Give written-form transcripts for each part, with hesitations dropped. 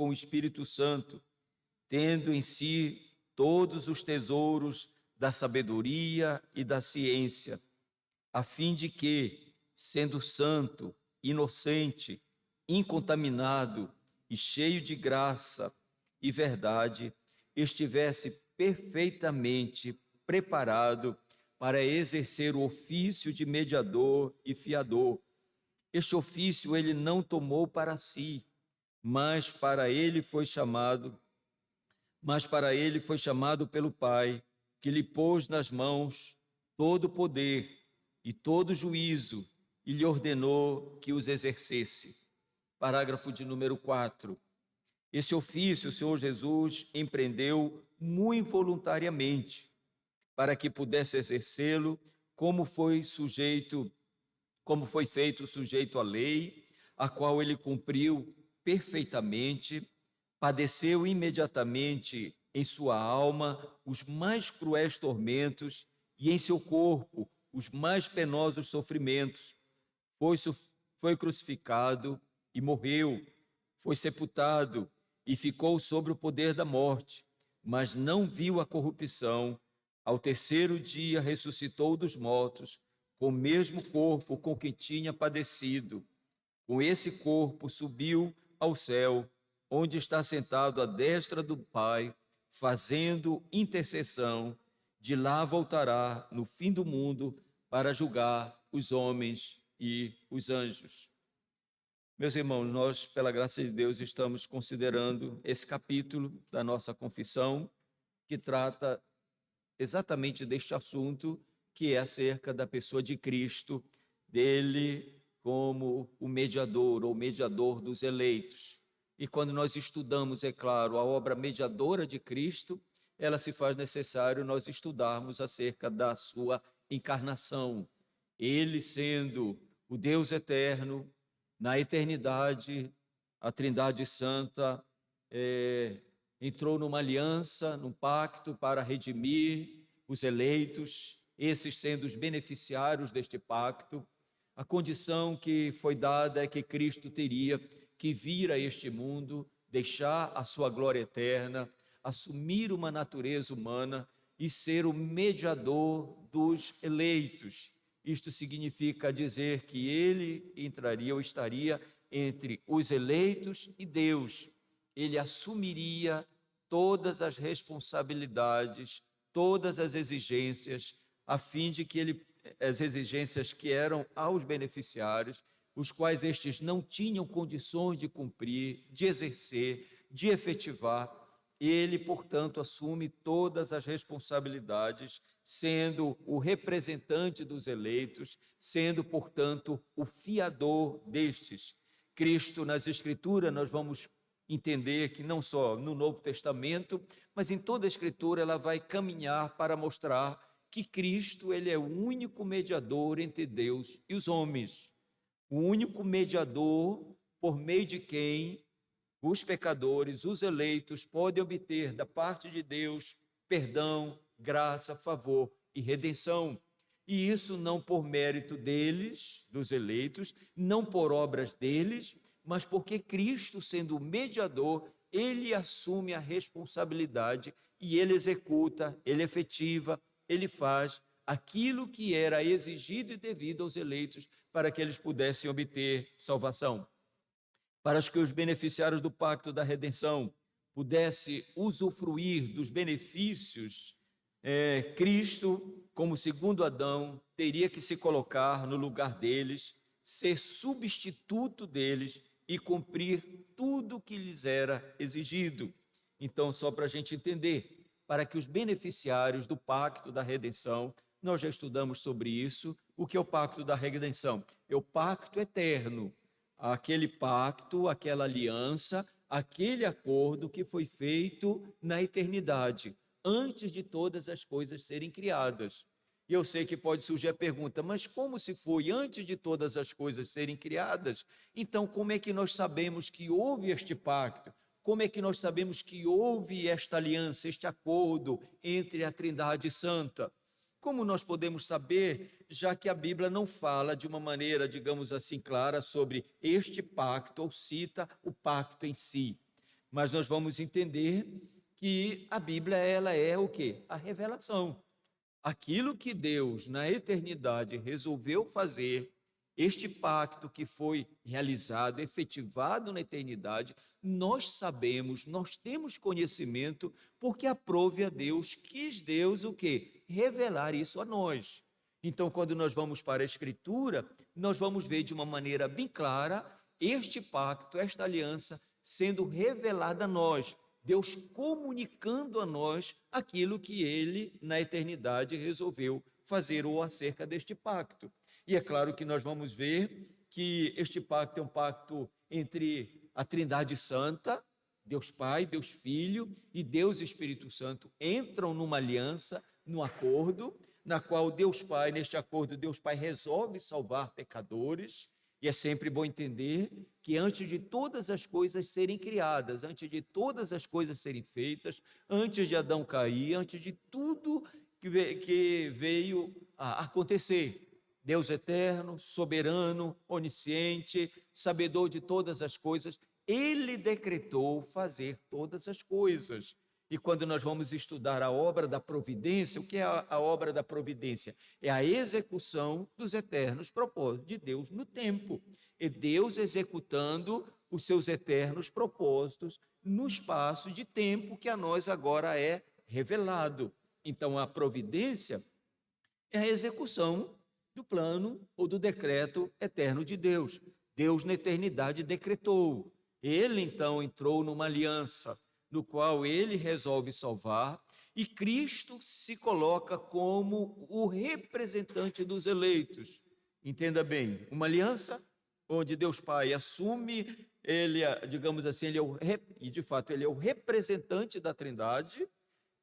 com o Espírito Santo, tendo em si todos os tesouros da sabedoria e da ciência, a fim de que, sendo santo, inocente, incontaminado e cheio de graça e verdade, estivesse perfeitamente preparado para exercer o ofício de mediador e fiador. Este ofício ele não tomou para si, mas para ele foi chamado pelo Pai, que lhe pôs nas mãos todo o poder e todo o juízo e lhe ordenou que os exercesse. Parágrafo de número 4. Esse ofício o Senhor Jesus empreendeu muito voluntariamente, para que pudesse exercê-lo como foi feito sujeito à lei, a qual ele cumpriu perfeitamente, padeceu imediatamente em sua alma os mais cruéis tormentos e em seu corpo os mais penosos sofrimentos. Foi crucificado e morreu, foi sepultado e ficou sob o poder da morte, mas não viu a corrupção. Ao terceiro dia ressuscitou dos mortos, com o mesmo corpo com que tinha padecido. Com esse corpo subiu ao céu, onde está sentado à destra do Pai, fazendo intercessão. De lá voltará no fim do mundo para julgar os homens e os anjos. Meus irmãos, nós, pela graça de Deus, estamos considerando esse capítulo da nossa confissão, que trata exatamente deste assunto, que é acerca da pessoa de Cristo, dele como o mediador ou mediador dos eleitos. E quando nós estudamos, é claro, a obra mediadora de Cristo, ela se faz necessário nós estudarmos acerca da sua encarnação. Ele sendo o Deus eterno, na eternidade, a Trindade Santa entrou numa aliança, num pacto para redimir os eleitos, esses sendo os beneficiários deste pacto. A condição que foi dada é que Cristo teria que vir a este mundo, deixar a sua glória eterna, assumir uma natureza humana e ser o mediador dos eleitos. Isto significa dizer que ele entraria ou estaria entre os eleitos e Deus. Ele assumiria todas as responsabilidades, todas as exigências, a fim de que as exigências que eram aos beneficiários, os quais estes não tinham condições de cumprir, de exercer, de efetivar, ele, portanto, assume todas as responsabilidades, sendo o representante dos eleitos, sendo, portanto, o fiador destes. Cristo, nas Escrituras, nós vamos entender que não só no Novo Testamento, mas em toda a Escritura ela vai caminhar para mostrar que Cristo ele é o único mediador entre Deus e os homens, o único mediador por meio de quem os pecadores, os eleitos, podem obter da parte de Deus perdão, graça, favor e redenção. E isso não por mérito deles, dos eleitos, não por obras deles, mas porque Cristo, sendo o mediador, ele assume a responsabilidade e ele executa, ele efetiva, ele faz aquilo que era exigido e devido aos eleitos para que eles pudessem obter salvação. Para que os beneficiários do pacto da redenção pudessem usufruir dos benefícios, Cristo, como segundo Adão, teria que se colocar no lugar deles, ser substituto deles e cumprir tudo o que lhes era exigido. Então, só para a gente entender, para que os beneficiários do pacto da redenção, nós já estudamos sobre isso, o que é o pacto da redenção? É o pacto eterno, aquele pacto, aquela aliança, aquele acordo que foi feito na eternidade, antes de todas as coisas serem criadas. E eu sei que pode surgir a pergunta, mas como se foi antes de todas as coisas serem criadas? Então, como é que nós sabemos que houve este pacto? Como é que nós sabemos que houve esta aliança, este acordo entre a Trindade Santa? Como nós podemos saber, já que a Bíblia não fala de uma maneira, digamos assim, clara sobre este pacto, ou cita o pacto em si? Mas nós vamos entender que a Bíblia, ela é o quê? A revelação. Aquilo que Deus, na eternidade, resolveu fazer, este pacto que foi realizado, efetivado na eternidade, nós sabemos, nós temos conhecimento, porque aprove a Deus, quis Deus o quê? Revelar isso a nós. Então, quando nós vamos para a Escritura, nós vamos ver de uma maneira bem clara este pacto, esta aliança sendo revelada a nós, Deus comunicando a nós aquilo que ele, na eternidade, resolveu fazer ou acerca deste pacto. E é claro que nós vamos ver que este pacto é um pacto entre a Trindade Santa, Deus Pai, Deus Filho e Deus Espírito Santo entram numa aliança, num acordo, na qual Deus Pai, neste acordo, Deus Pai resolve salvar pecadores. E é sempre bom entender que antes de todas as coisas serem criadas, antes de todas as coisas serem feitas, antes de Adão cair, antes de tudo que veio a acontecer, Deus eterno, soberano, onisciente, sabedor de todas as coisas, ele decretou fazer todas as coisas. E quando nós vamos estudar a obra da providência, o que é a obra da providência? É a execução dos eternos propósitos de Deus no tempo. É Deus executando os seus eternos propósitos no espaço de tempo que a nós agora é revelado. Então, a providência é a execução do plano ou do decreto eterno de Deus. Deus, na eternidade, decretou. Ele, então, entrou numa aliança no qual ele resolve salvar, e Cristo se coloca como o representante dos eleitos. Entenda bem, uma aliança onde Deus Pai assume, ele, digamos assim, e de fato ele é o representante da Trindade.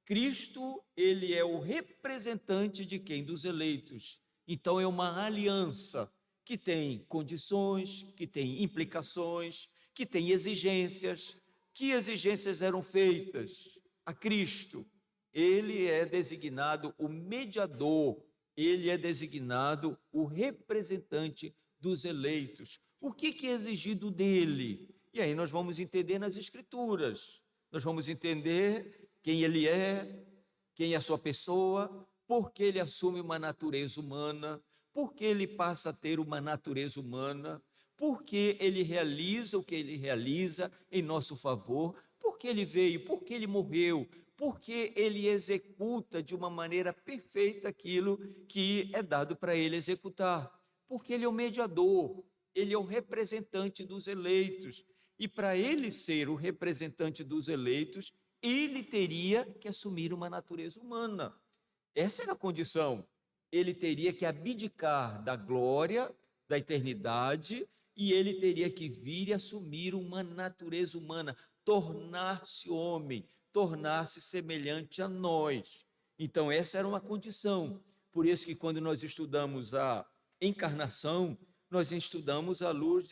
Cristo, ele é o representante de quem? Dos eleitos. Então é uma aliança que tem condições, que tem implicações, que tem exigências. Que exigências eram feitas a Cristo? Ele é designado o mediador, ele é designado o representante dos eleitos. O que é exigido dele? E aí nós vamos entender nas Escrituras, nós vamos entender quem ele é, quem é a sua pessoa, por que ele assume uma natureza humana, por que ele passa a ter uma natureza humana, porque ele realiza o que ele realiza em nosso favor, porque ele veio, porque ele morreu, porque ele executa de uma maneira perfeita aquilo que é dado para ele executar, porque ele é o mediador, ele é o representante dos eleitos, e para ele ser o representante dos eleitos, ele teria que assumir uma natureza humana. Essa era a condição. Ele teria que abdicar da glória, da eternidade, e ele teria que vir e assumir uma natureza humana, tornar-se homem, tornar-se semelhante a nós. Então, essa era uma condição. Por isso que quando nós estudamos a encarnação, nós estudamos à luz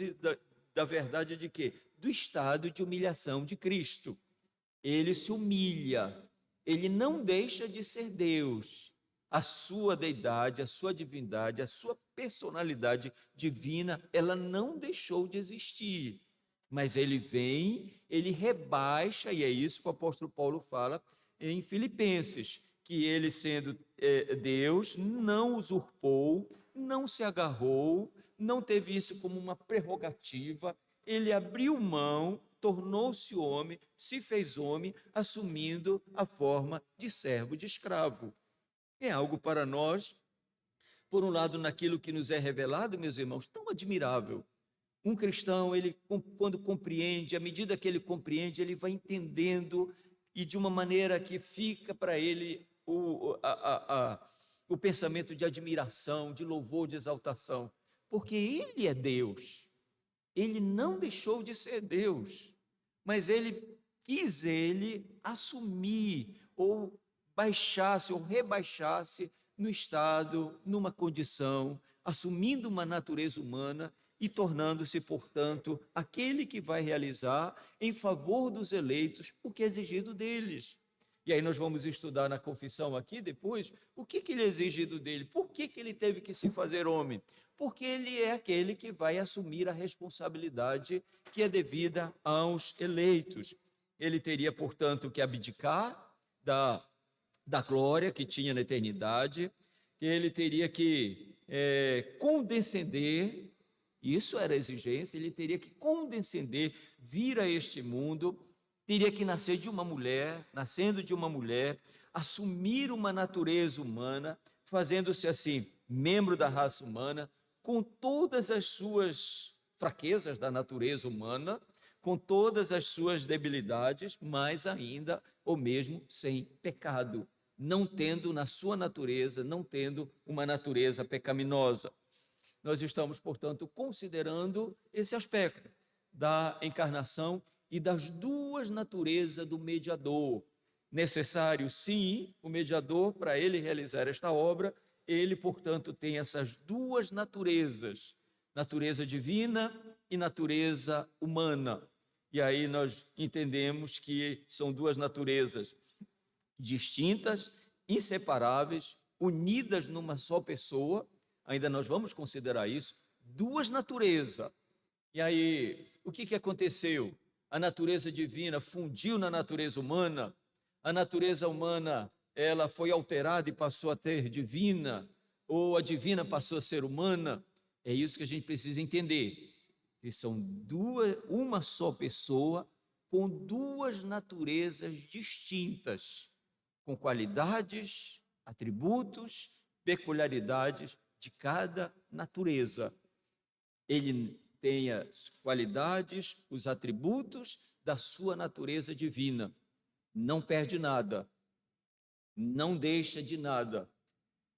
da verdade de quê? Do estado de humilhação de Cristo. Ele se humilha, ele não deixa de ser Deus. A sua deidade, a sua divindade, a sua personalidade divina, ela não deixou de existir. Mas ele vem, ele rebaixa, e é isso que o apóstolo Paulo fala em Filipenses, que ele, sendo Deus, não usurpou, não se agarrou, não teve isso como uma prerrogativa, ele abriu mão, tornou-se homem, se fez homem, assumindo a forma de servo, de escravo. É algo para nós, por um lado, naquilo que nos é revelado, meus irmãos, tão admirável. Um cristão, ele, quando compreende, à medida que ele compreende, ele vai entendendo, e de uma maneira que fica para ele o pensamento de admiração, de louvor, de exaltação, porque ele é Deus. Ele não deixou de ser Deus, mas ele quis assumir ou baixasse ou rebaixasse no estado, numa condição, assumindo uma natureza humana e tornando-se, portanto, aquele que vai realizar em favor dos eleitos o que é exigido deles. E aí nós vamos estudar na confissão aqui depois o que ele é exigido dele, por que ele teve que se fazer homem, porque ele é aquele que vai assumir a responsabilidade que é devida aos eleitos. ele teria, portanto, que abdicar da glória que tinha na eternidade, que ele teria que condescender, isso era a exigência, ele teria que condescender, vir a este mundo, teria que nascer de uma mulher, nascendo de uma mulher, assumir uma natureza humana, fazendo-se assim, membro da raça humana, com todas as suas fraquezas da natureza humana, com todas as suas debilidades, mas ainda, ou mesmo, sem pecado, não tendo na sua natureza, não tendo uma natureza pecaminosa. Nós estamos, portanto, considerando esse aspecto da encarnação e das duas naturezas do mediador. Necessário, sim, o mediador, para ele realizar esta obra, ele, portanto, tem essas duas naturezas, natureza divina e natureza humana. E aí nós entendemos que são duas naturezas distintas, inseparáveis, unidas numa só pessoa. Ainda nós vamos considerar isso, duas naturezas. E aí, o que aconteceu? A natureza divina fundiu na natureza humana, a natureza humana, ela foi alterada e passou a ter divina, ou a divina passou a ser humana. É isso que a gente precisa entender, que são uma só pessoa com duas naturezas distintas, com qualidades, atributos, peculiaridades de cada natureza. Ele tem as qualidades, os atributos da sua natureza divina. Não perde nada, não deixa de nada,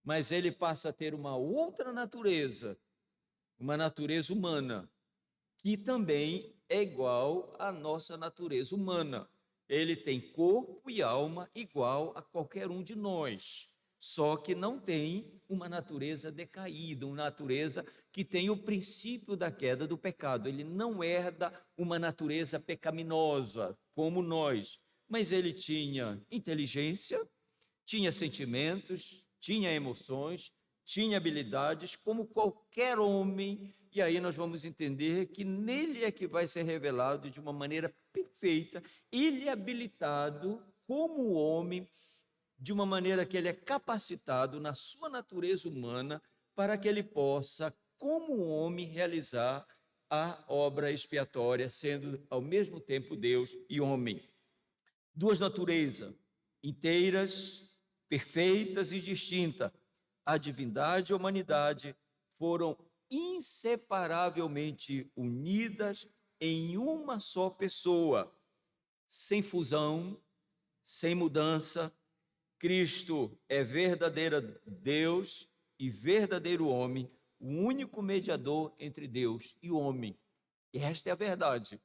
mas ele passa a ter uma outra natureza, uma natureza humana, que também é igual à nossa natureza humana. Ele tem corpo e alma igual a qualquer um de nós, só que não tem uma natureza decaída, uma natureza que tem o princípio da queda do pecado. Ele não herda uma natureza pecaminosa como nós, mas ele tinha inteligência, tinha sentimentos, tinha emoções, tinha habilidades como qualquer homem. E aí nós vamos entender que nele é que vai ser revelado de uma maneira perfeita, ele é habilitado como homem, de uma maneira que ele é capacitado na sua natureza humana para que ele possa, como homem, realizar a obra expiatória, sendo ao mesmo tempo Deus e homem. Duas naturezas inteiras, perfeitas e distintas. A divindade e a humanidade foram inseparavelmente unidas em uma só pessoa, sem fusão, sem mudança. Cristo é verdadeiro Deus e verdadeiro homem, o único mediador entre Deus e o homem. E esta é a verdade.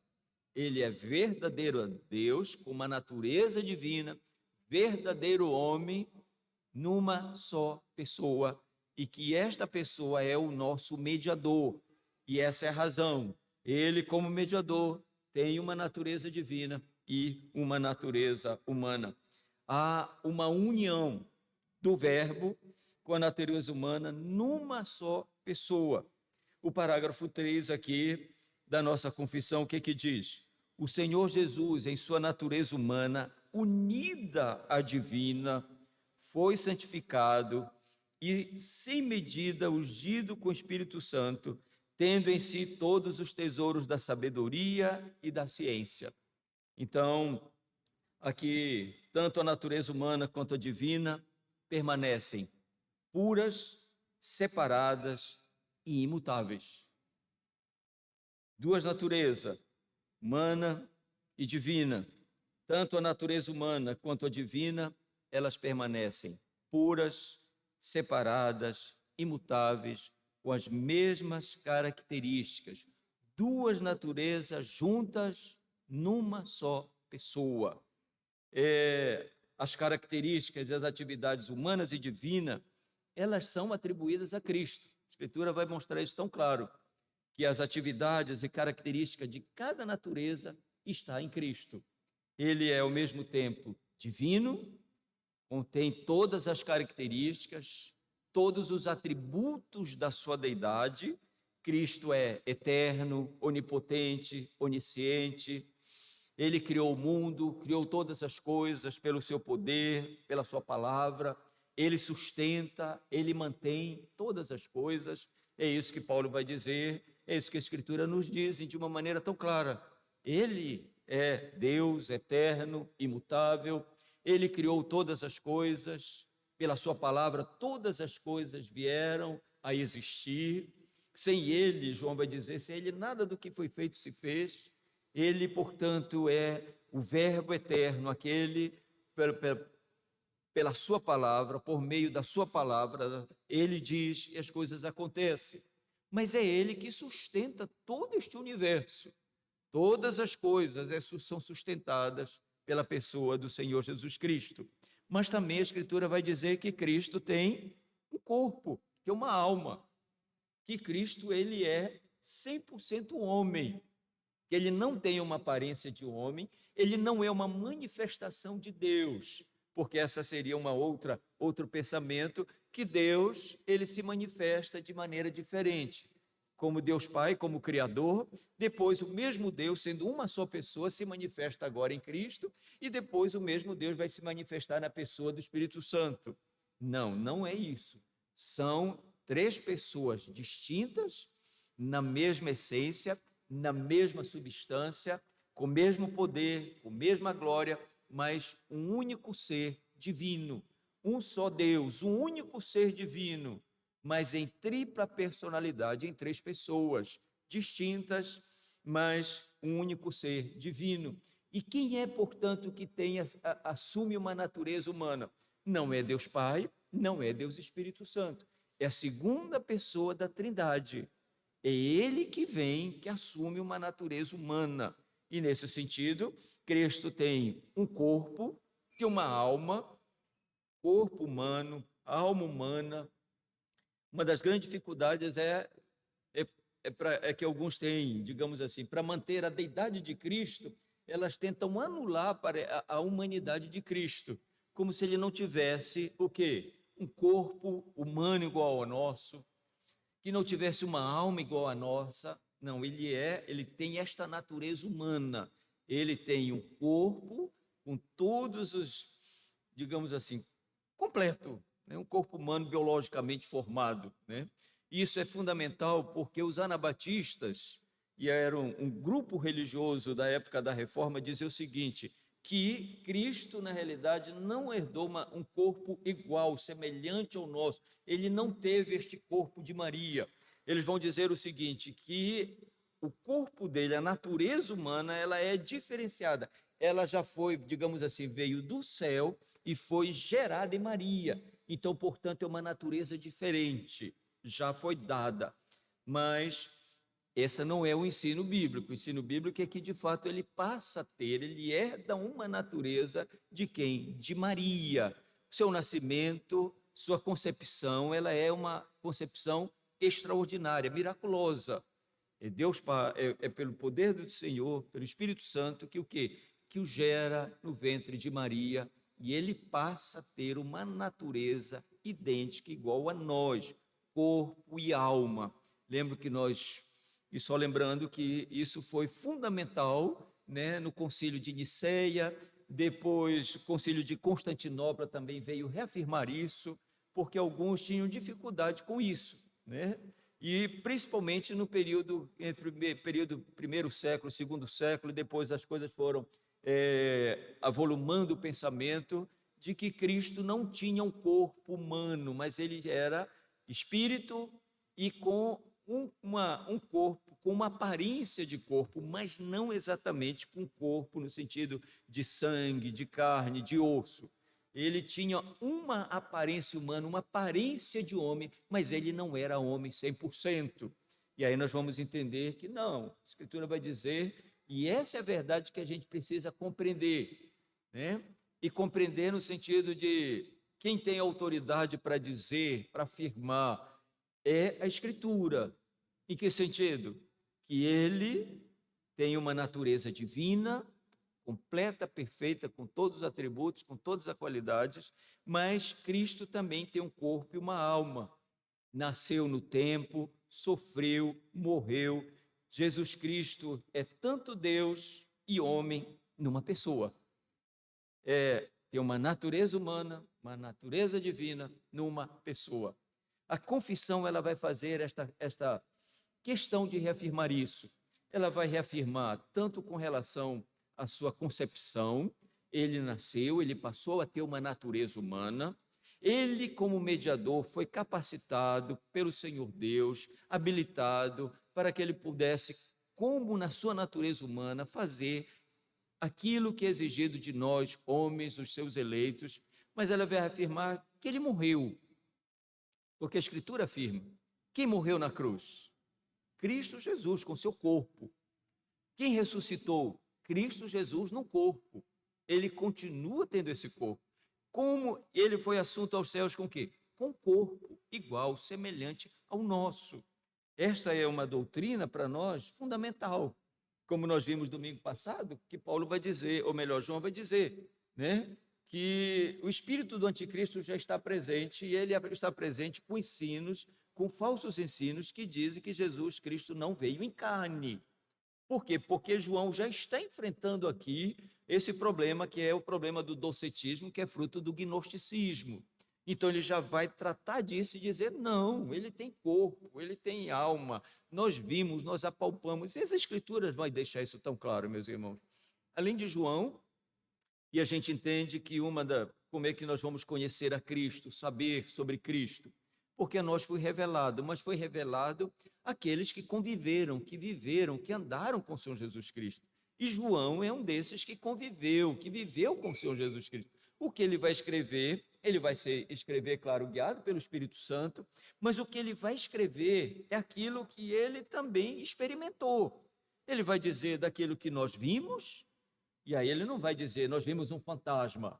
Ele é verdadeiro Deus, com uma natureza divina, verdadeiro homem, numa só pessoa, e que esta pessoa é o nosso mediador. E essa é a razão. Ele, como mediador, tem uma natureza divina e uma natureza humana. Há uma união do Verbo com a natureza humana numa só pessoa. O parágrafo 3 aqui da nossa confissão, o que diz? O Senhor Jesus, em sua natureza humana, unida à divina, foi santificado e, sem medida, ungido com o Espírito Santo, tendo em si todos os tesouros da sabedoria e da ciência. Então, aqui, tanto a natureza humana quanto a divina permanecem puras, separadas e imutáveis. Duas naturezas, humana e divina. Tanto a natureza humana quanto a divina, elas permanecem puras, separadas, imutáveis, com as mesmas características. Duas naturezas juntas numa só pessoa. As características e as atividades humanas e divinas, elas são atribuídas a Cristo. A Escritura vai mostrar isso tão claro, que as atividades e características de cada natureza está em Cristo. Ele é ao mesmo tempo divino, contém todas as características, todos os atributos da sua deidade. Cristo é eterno, onipotente, onisciente. Ele criou o mundo, criou todas as coisas pelo seu poder, pela sua palavra. Ele sustenta, ele mantém todas as coisas. É isso que Paulo vai dizer, é isso que a Escritura nos diz de uma maneira tão clara. Ele é Deus eterno, imutável. Ele criou todas as coisas, pela sua palavra todas as coisas vieram a existir. Sem ele, João vai dizer, sem ele nada do que foi feito se fez. Ele, portanto, é o Verbo eterno, aquele pela sua palavra, por meio da sua palavra, ele diz e as coisas acontecem. Mas é ele que sustenta todo este universo. Todas as coisas são sustentadas pela pessoa do Senhor Jesus Cristo. Mas também a Escritura vai dizer que Cristo tem um corpo, que é uma alma. Que Cristo, ele é 100% homem. Que ele não tem uma aparência de homem, ele não é uma manifestação de Deus, porque essa seria outro pensamento, que Deus, ele se manifesta de maneira diferente. Como Deus Pai, como Criador, depois o mesmo Deus, sendo uma só pessoa, se manifesta agora em Cristo, e depois o mesmo Deus vai se manifestar na pessoa do Espírito Santo. Não, não é isso. São três pessoas distintas, na mesma essência, na mesma substância, com o mesmo poder, com a mesma glória, mas um único ser divino, um só Deus, um único ser divino, mas em tripla personalidade, em três pessoas distintas, mas um único ser divino. E quem é, portanto, que assume uma natureza humana? Não é Deus Pai, não é Deus Espírito Santo, é a segunda pessoa da Trindade. É ele que vem, que assume uma natureza humana. E nesse sentido, Cristo tem um corpo, tem uma alma, corpo humano, alma humana. Uma das grandes dificuldades é que alguns têm, digamos assim, para manter a deidade de Cristo, elas tentam anular a humanidade de Cristo, como se ele não tivesse o quê? Um corpo humano igual ao nosso, que não tivesse uma alma igual à nossa. Não, ele tem esta natureza humana. Ele tem um corpo com todos os, digamos assim, completo, né? Um corpo humano biologicamente formado, né? Isso é fundamental porque os anabatistas, e era um grupo religioso da época da Reforma, dizia o seguinte, que Cristo, na realidade, não herdou um corpo igual, semelhante ao nosso. Ele não teve este corpo de Maria. Eles vão dizer o seguinte, que o corpo dele, a natureza humana, ela é diferenciada. Ela já foi, digamos assim, veio do céu e foi gerada em Maria. Então, portanto, é uma natureza diferente, já foi dada. Mas esse não é o ensino bíblico. O ensino bíblico é que, de fato, ele passa a ter, ele herda uma natureza de quem? De Maria. Seu nascimento, sua concepção, ela é uma concepção extraordinária, miraculosa. Deus, pelo poder do Senhor, pelo Espírito Santo, que o quê? Que o gera no ventre de Maria, e ele passa a ter uma natureza idêntica, igual a nós, corpo e alma. Lembro que e só lembrando que isso foi fundamental, né, no concílio de Niceia, depois o concílio de Constantinopla também veio reafirmar isso, porque alguns tinham dificuldade com isso, né? E principalmente no período, entre o período primeiro século, segundo século, depois as coisas foram avolumando o pensamento de que Cristo não tinha um corpo humano, mas ele era espírito e com um corpo, com uma aparência de corpo, mas não exatamente com corpo no sentido de sangue, de carne, de osso. Ele tinha uma aparência humana, uma aparência de homem, mas ele não era homem 100%. E aí nós vamos entender que não, a Escritura vai dizer, e essa é a verdade que a gente precisa compreender, né? E compreender no sentido de quem tem autoridade para dizer, para afirmar, é a Escritura. Em que sentido? Que ele tem uma natureza divina, completa, perfeita, com todos os atributos, com todas as qualidades, mas Cristo também tem um corpo e uma alma. Nasceu no tempo, sofreu, morreu. Jesus Cristo é tanto Deus e homem numa pessoa. Tem uma natureza humana, uma natureza divina numa pessoa. A confissão ela vai fazer esta questão de reafirmar isso. Ela vai reafirmar tanto com relação à sua concepção, ele nasceu, ele passou a ter uma natureza humana, ele, como mediador, foi capacitado pelo Senhor Deus, habilitado para que ele pudesse, como na sua natureza humana, fazer aquilo que é exigido de nós, homens, os seus eleitos, mas ela vai afirmar que ele morreu, porque a Escritura afirma: quem morreu na cruz? Cristo Jesus, com seu corpo. Quem ressuscitou? Cristo Jesus no corpo. Ele continua tendo esse corpo. Como ele foi assunto aos céus com o quê? Com corpo igual, semelhante ao nosso. Esta é uma doutrina para nós fundamental. Como nós vimos domingo passado, que Paulo vai dizer, ou melhor, João vai dizer, né? Que o espírito do anticristo já está presente, e ele está presente com ensinos, com falsos ensinos que dizem que Jesus Cristo não veio em carne. Por quê? Porque João já está enfrentando aqui esse problema, que é o problema do docetismo, que é fruto do gnosticismo. Então ele já vai tratar disso e dizer: não, ele tem corpo, ele tem alma, nós vimos, nós apalpamos. E as Escrituras vão deixar isso tão claro, meus irmãos. Além de João, e a gente entende que como é que nós vamos conhecer a Cristo, saber sobre Cristo? Porque a nós foi revelado, mas foi revelado aqueles que conviveram, que viveram, que andaram com o Senhor Jesus Cristo. E João é um desses que conviveu, que viveu com o Senhor Jesus Cristo. O que ele vai escrever, ele vai escrever, claro, guiado pelo Espírito Santo, mas o que ele vai escrever é aquilo que ele também experimentou. Ele vai dizer daquilo que nós vimos, e aí ele não vai dizer: nós vimos um fantasma,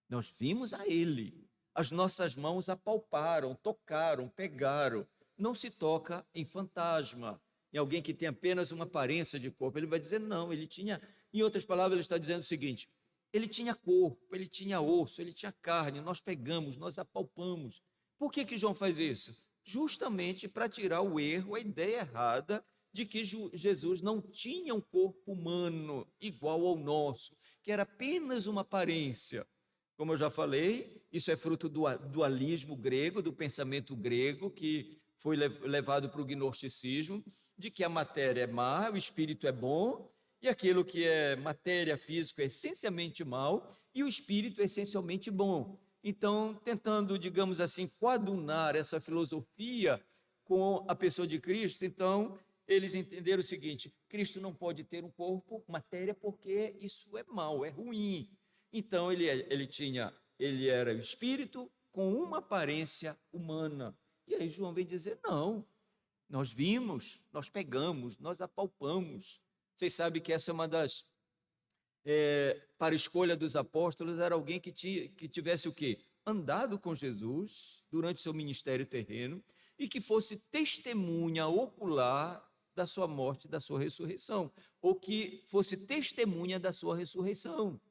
nós vimos a ele. As nossas mãos apalparam, tocaram, pegaram. Não se toca em fantasma, em alguém que tem apenas uma aparência de corpo. Ele vai dizer: não, ele tinha, em outras palavras, ele está dizendo o seguinte: ele tinha corpo, ele tinha osso, ele tinha carne, nós pegamos, nós apalpamos. Por que João faz isso? Justamente para tirar o erro, a ideia errada de que Jesus não tinha um corpo humano igual ao nosso, que era apenas uma aparência. Como eu já falei, isso é fruto do dualismo grego, do pensamento grego, que foi levado para o gnosticismo, de que a matéria é má, o espírito é bom, e aquilo que é matéria física é essencialmente mal, e o espírito é essencialmente bom. Então, tentando, digamos assim, coadunar essa filosofia com a pessoa de Cristo, então, eles entenderam o seguinte: Cristo não pode ter um corpo, matéria, porque isso é mal, é ruim. Então, ele era o espírito com uma aparência humana. E aí João vem dizer: não, nós vimos, nós pegamos, nós apalpamos. Vocês sabem que essa é uma das... para a escolha dos apóstolos, era alguém que tivesse o quê? Andado com Jesus durante seu ministério terreno e que fosse testemunha ocular da sua morte, da sua ressurreição, ou que fosse testemunha da sua ressurreição.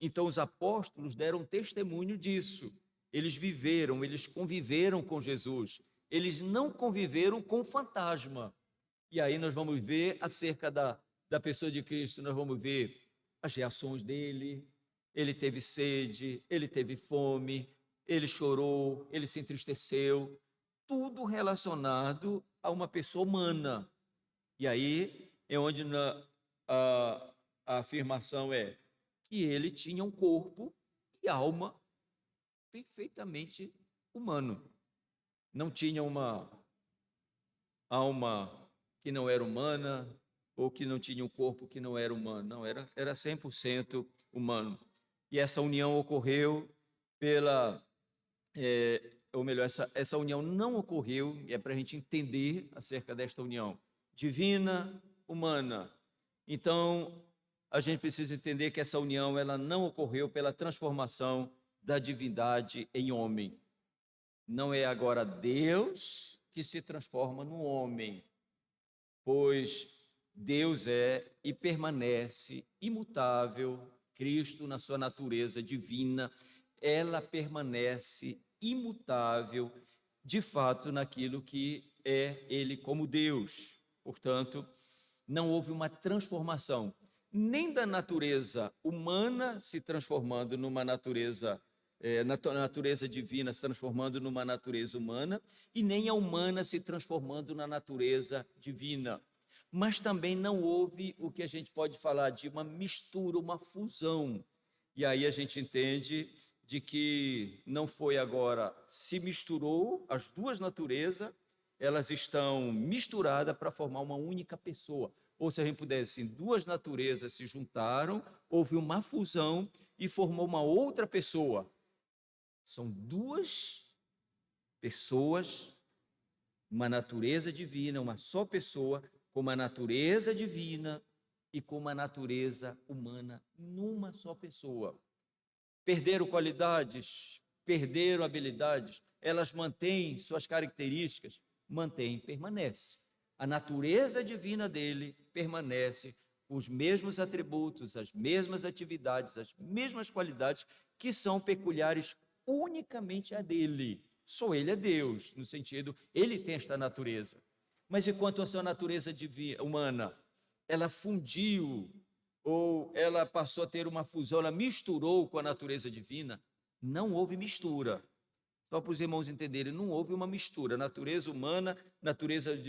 Então, os apóstolos deram testemunho disso. Eles viveram, eles conviveram com Jesus. Eles não conviveram com o fantasma. E aí nós vamos ver acerca da pessoa de Cristo, nós vamos ver as reações dele. Ele teve sede, ele teve fome, ele chorou, ele se entristeceu. Tudo relacionado a uma pessoa humana. E aí é onde a afirmação é que ele tinha um corpo e alma perfeitamente humano. Não tinha uma alma que não era humana, ou que não tinha um corpo que não era humano. Não, era 100% humano. E essa união ocorreu ou melhor, essa união não ocorreu, e é para a gente entender acerca desta união divina, humana. Então, a gente precisa entender que essa união ela não ocorreu pela transformação da divindade em homem. Não é agora Deus que se transforma no homem, pois Deus é e permanece imutável. Cristo, na sua natureza divina, ela permanece imutável, de fato, naquilo que é Ele como Deus. Portanto, não houve uma transformação. nem da natureza humana se transformando numa natureza, natureza divina se transformando numa natureza humana, e nem a humana se transformando na natureza divina. Mas também não houve o que a gente pode falar de uma mistura, uma fusão. E aí a gente entende de que não foi agora, se misturou as duas naturezas, elas estão misturadas para formar uma única pessoa. Ou se a gente pudesse, assim, duas naturezas se juntaram, houve uma fusão e formou uma outra pessoa. São duas pessoas, uma natureza divina, uma só pessoa, com uma natureza divina e com uma natureza humana, numa só pessoa. Perderam qualidades, perderam habilidades, elas mantêm suas características, mantêm, permanece. A natureza divina dele permanece, os mesmos atributos, as mesmas atividades, as mesmas qualidades que são peculiares unicamente a dele. Só ele é Deus, no sentido, ele tem esta natureza. Mas enquanto a sua natureza divina, humana, ela fundiu, ou ela passou a ter uma fusão, ela misturou com a natureza divina, não houve mistura. Só para os irmãos entenderem, não houve uma mistura. Natureza humana, natureza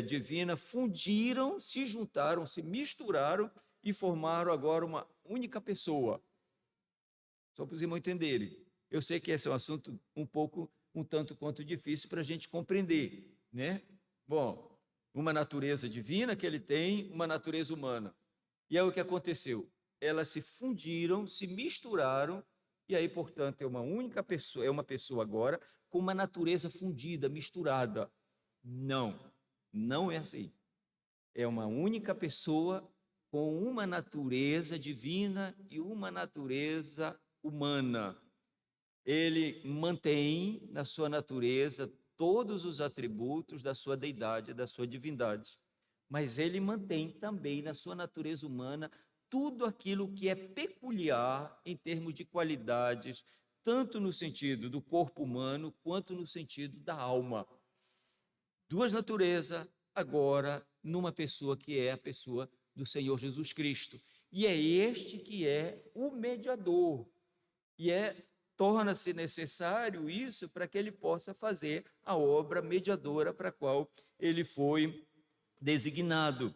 divina fundiram, se juntaram, se misturaram e formaram agora uma única pessoa. Só para os irmãos entenderem. Eu sei que esse é um assunto um tanto quanto difícil para a gente compreender, né? Bom, uma natureza divina que ele tem, uma natureza humana. E é o que aconteceu. Elas se fundiram, se misturaram, e aí, portanto, é uma única pessoa, é uma pessoa agora com uma natureza fundida, misturada. Não, não é assim. É uma única pessoa com uma natureza divina e uma natureza humana. Ele mantém na sua natureza todos os atributos da sua deidade, da sua divindade. Mas ele mantém também na sua natureza humana tudo aquilo que é peculiar em termos de qualidades, tanto no sentido do corpo humano, quanto no sentido da alma. Duas naturezas, agora, numa pessoa que é a pessoa do Senhor Jesus Cristo. E é este que é o mediador. E torna-se necessário isso para que ele possa fazer a obra mediadora para a qual ele foi designado.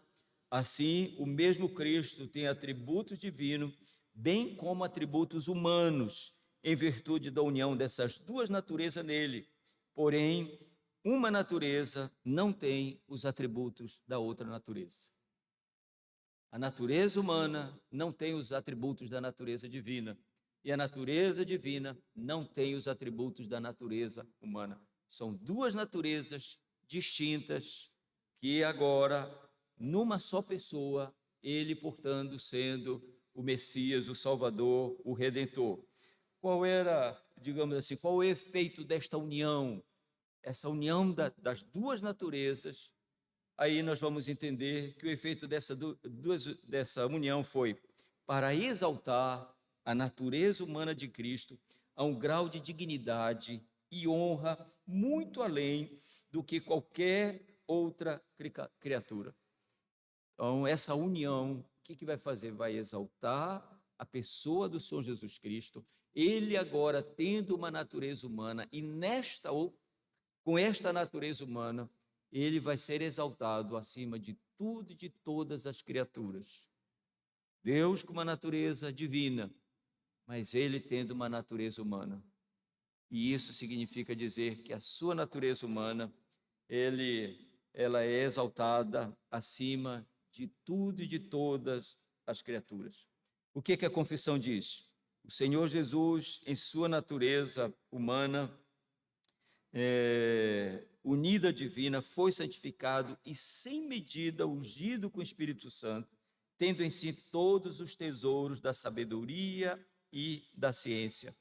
Assim, o mesmo Cristo tem atributos divinos, bem como atributos humanos, em virtude da união dessas duas naturezas nele. Porém, uma natureza não tem os atributos da outra natureza. A natureza humana não tem os atributos da natureza divina. E a natureza divina não tem os atributos da natureza humana. São duas naturezas distintas que agora, numa só pessoa, ele, portanto, sendo o Messias, o Salvador, o Redentor. Qual era, digamos assim, qual o efeito desta união? Essa união das duas naturezas, aí nós vamos entender que o efeito dessa união foi para exaltar a natureza humana de Cristo a um grau de dignidade e honra muito além do que qualquer outra criatura. Então, essa união, o que vai fazer? Vai exaltar a pessoa do Senhor Jesus Cristo, ele agora tendo uma natureza humana, e com esta natureza humana, ele vai ser exaltado acima de tudo e de todas as criaturas. Deus com uma natureza divina, mas ele tendo uma natureza humana. E isso significa dizer que a sua natureza humana, ela é exaltada acima de tudo e de todas as criaturas. O que a confissão diz? O Senhor Jesus, em sua natureza humana, unida divina, foi santificado e sem medida ungido com o Espírito Santo, tendo em si todos os tesouros da sabedoria e da ciência.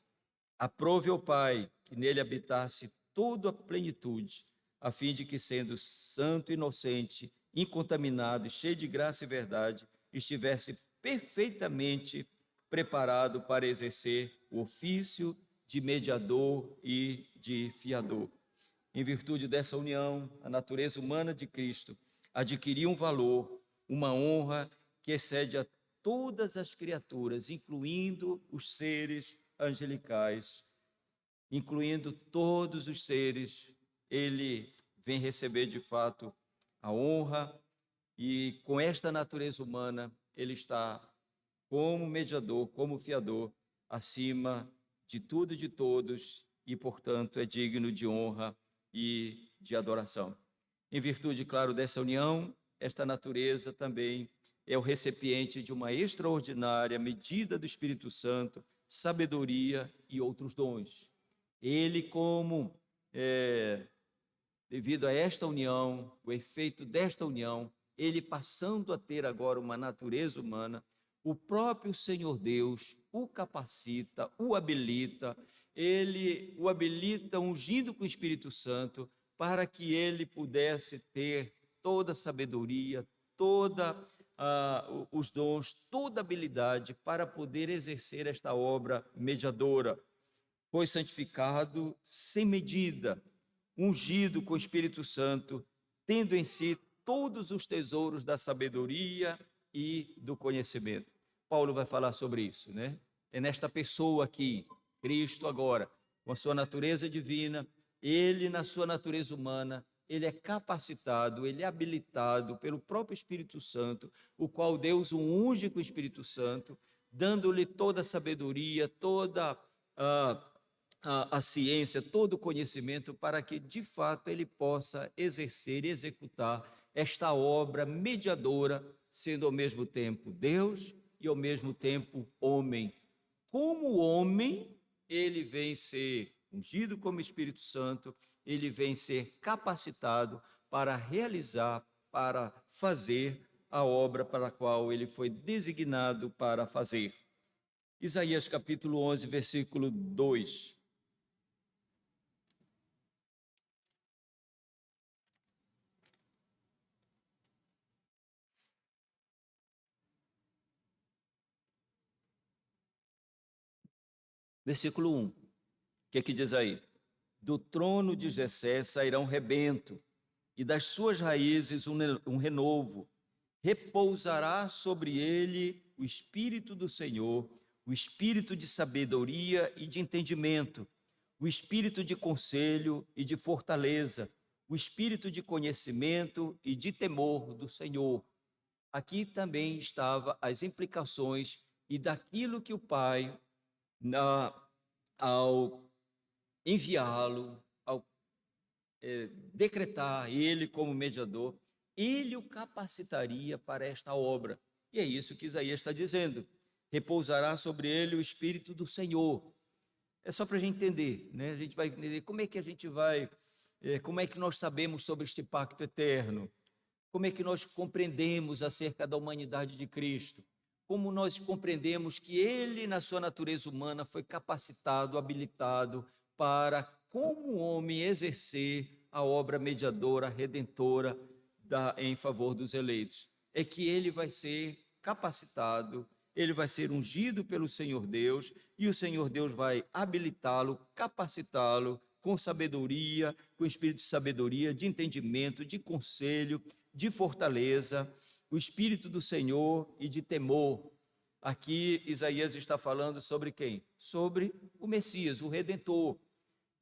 Aprove ao Pai que nele habitasse toda a plenitude, a fim de que, sendo santo, inocente, incontaminado e cheio de graça e verdade, estivesse perfeitamente preparado para exercer o ofício de mediador e de fiador. Em virtude dessa união, a natureza humana de Cristo adquiriu um valor, uma honra que excede a todas as criaturas, incluindo os seres angelicais, incluindo todos os seres. Ele vem receber de fato a honra, e com esta natureza humana ele está como mediador, como fiador, acima de tudo e de todos, e portanto é digno de honra e de adoração. Em virtude, claro, dessa união, esta natureza também é o recipiente de uma extraordinária medida do Espírito Santo, sabedoria e outros dons. Ele, devido a esta união, o efeito desta união, ele passando a ter agora uma natureza humana, o próprio Senhor Deus o capacita, o habilita, ele o habilita ungido com o Espírito Santo, para que ele pudesse ter toda a sabedoria, toda os dons, toda a habilidade para poder exercer esta obra mediadora. Foi santificado sem medida, ungido com o Espírito Santo, tendo em si todos os tesouros da sabedoria e do conhecimento. Paulo vai falar sobre isso, né? É nesta pessoa aqui, Cristo agora, com a sua natureza divina, ele na sua natureza humana, ele é capacitado, ele é habilitado pelo próprio Espírito Santo, o qual Deus o unge com o Espírito Santo, dando-lhe toda a sabedoria, toda a ciência, todo o conhecimento, para que de fato ele possa exercer e executar esta obra mediadora, sendo ao mesmo tempo Deus e ao mesmo tempo homem. Como homem, ele vem ser ungido como Espírito Santo, ele vem ser capacitado para realizar, para fazer a obra para a qual ele foi designado para fazer. Isaías capítulo 11, versículo 2. Versículo 1, o que é que diz aí? Do trono de Jessé sairá um rebento, e das suas raízes um renovo. Repousará sobre ele o Espírito do Senhor, o Espírito de sabedoria e de entendimento, o Espírito de conselho e de fortaleza, o Espírito de conhecimento e de temor do Senhor. Aqui também estavam as implicações e daquilo que o Pai, ao enviá-lo, ao decretar ele como mediador, ele o capacitaria para esta obra. E é isso que Isaías está dizendo. Repousará sobre ele o Espírito do Senhor. É só para a gente entender, né? A gente vai entender como é que a gente vai, como é que nós sabemos sobre este pacto eterno, como é que nós compreendemos acerca da humanidade de Cristo, como nós compreendemos que ele, na sua natureza humana, foi capacitado, habilitado para, como homem, exercer a obra mediadora, redentora em favor dos eleitos. É que ele vai ser capacitado, ele vai ser ungido pelo Senhor Deus, e o Senhor Deus vai habilitá-lo, capacitá-lo com sabedoria, com espírito de sabedoria, de entendimento, de conselho, de fortaleza, o Espírito do Senhor e de temor. Aqui Isaías está falando sobre quem? Sobre o Messias, o Redentor.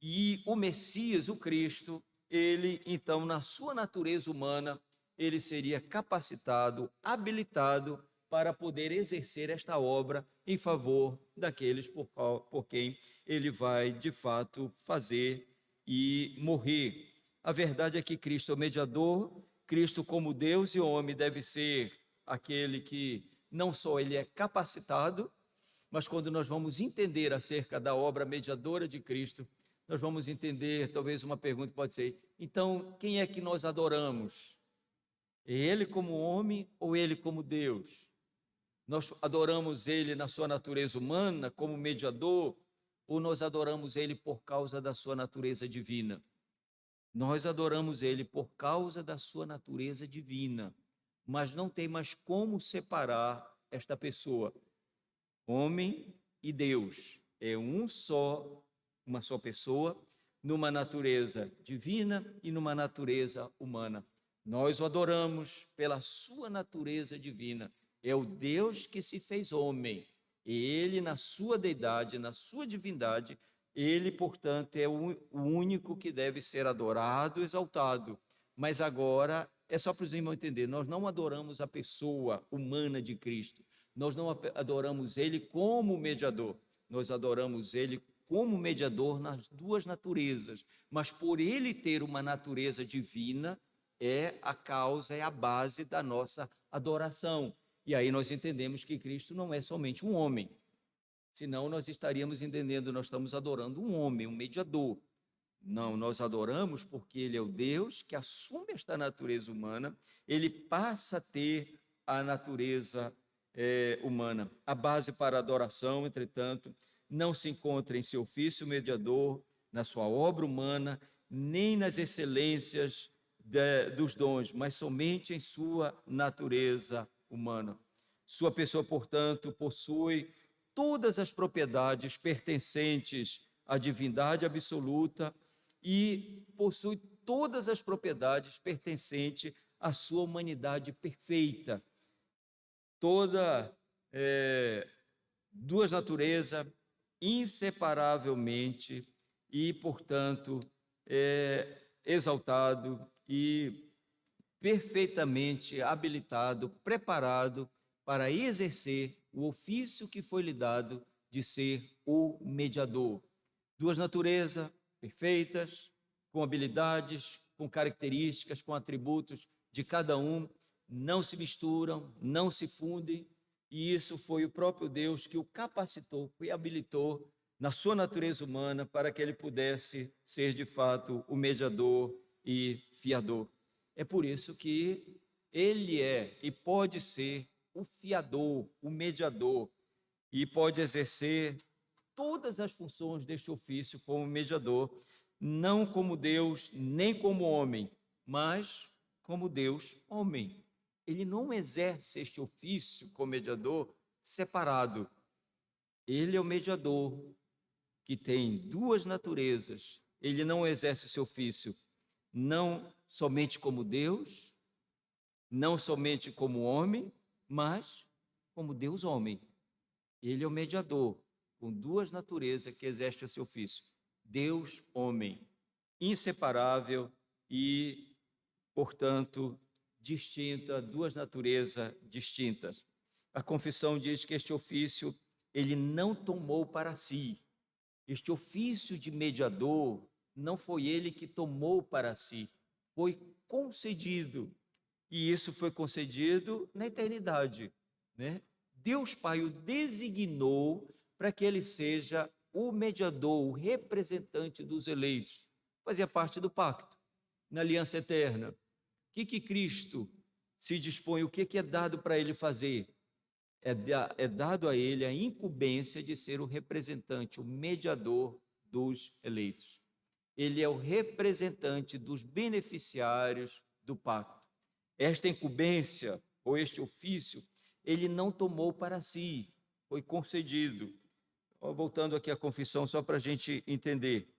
E o Messias, o Cristo, ele então, na sua natureza humana, ele seria capacitado, habilitado para poder exercer esta obra em favor daqueles por quem ele vai, de fato, fazer e morrer. A verdade é que Cristo é o mediador. Cristo, como Deus e homem, deve ser aquele que não só ele é capacitado, mas quando nós vamos entender acerca da obra mediadora de Cristo, nós vamos entender, talvez uma pergunta pode ser, então, quem é que nós adoramos? É ele como homem ou ele como Deus? Nós adoramos ele na sua natureza humana, como mediador, ou nós adoramos ele por causa da sua natureza divina? Nós adoramos ele por causa da sua natureza divina, mas não tem mais como separar esta pessoa, homem e Deus. É uma só pessoa, numa natureza divina e numa natureza humana. Nós o adoramos pela sua natureza divina, é o Deus que se fez homem. Ele, na sua deidade, na sua divindade, ele, portanto, é o único que deve ser adorado, exaltado. Mas agora, é só para os irmãos entenderem, nós não adoramos a pessoa humana de Cristo, nós não adoramos ele como mediador, nós adoramos ele como mediador nas duas naturezas, mas por ele ter uma natureza divina, é a causa, é a base da nossa adoração. E aí nós entendemos que Cristo não é somente um homem, senão nós estaríamos entendendo, nós estamos adorando um homem, um mediador. Não, nós adoramos porque ele é o Deus que assume esta natureza humana, ele passa a ter a natureza humana. A base para a adoração, entretanto, não se encontra em seu ofício mediador, na sua obra humana, nem nas excelências dos dons, mas somente em sua natureza humana. Sua pessoa, portanto, possui todas as propriedades pertencentes à divindade absoluta e possui todas as propriedades pertencentes à sua humanidade perfeita. Duas naturezas inseparavelmente e, portanto, exaltado e perfeitamente habilitado, preparado para exercer o ofício que foi lhe dado de ser o mediador. Duas naturezas perfeitas, com habilidades, com características, com atributos de cada um, não se misturam, não se fundem, e isso foi o próprio Deus que o capacitou, que o habilitou na sua natureza humana para que ele pudesse ser de fato o mediador e fiador. É por isso que ele é e pode ser o fiador, o mediador, e pode exercer todas as funções deste ofício como mediador, não como Deus, nem como homem, mas como Deus, homem. Ele não exerce este ofício como mediador separado. Ele é o mediador que tem duas naturezas. Ele não exerce o seu ofício não somente como Deus, não somente como homem, mas como Deus homem. Ele é o mediador com duas naturezas que exerce o seu ofício. Deus homem, inseparável e, portanto, distinta, duas naturezas distintas. A confissão diz que este ofício ele não tomou para si. Este ofício de mediador não foi ele que tomou para si, foi concedido. E isso foi concedido na eternidade, né? Deus Pai o designou para que ele seja o mediador, o representante dos eleitos. Fazia parte do pacto, na aliança eterna. O que Cristo se dispõe, o que é dado para ele fazer? É dado a ele a incumbência de ser o representante, o mediador dos eleitos. Ele é o representante dos beneficiários do pacto. Esta incumbência, ou este ofício, ele não tomou para si, foi concedido. Voltando aqui à confissão, só para a gente entender.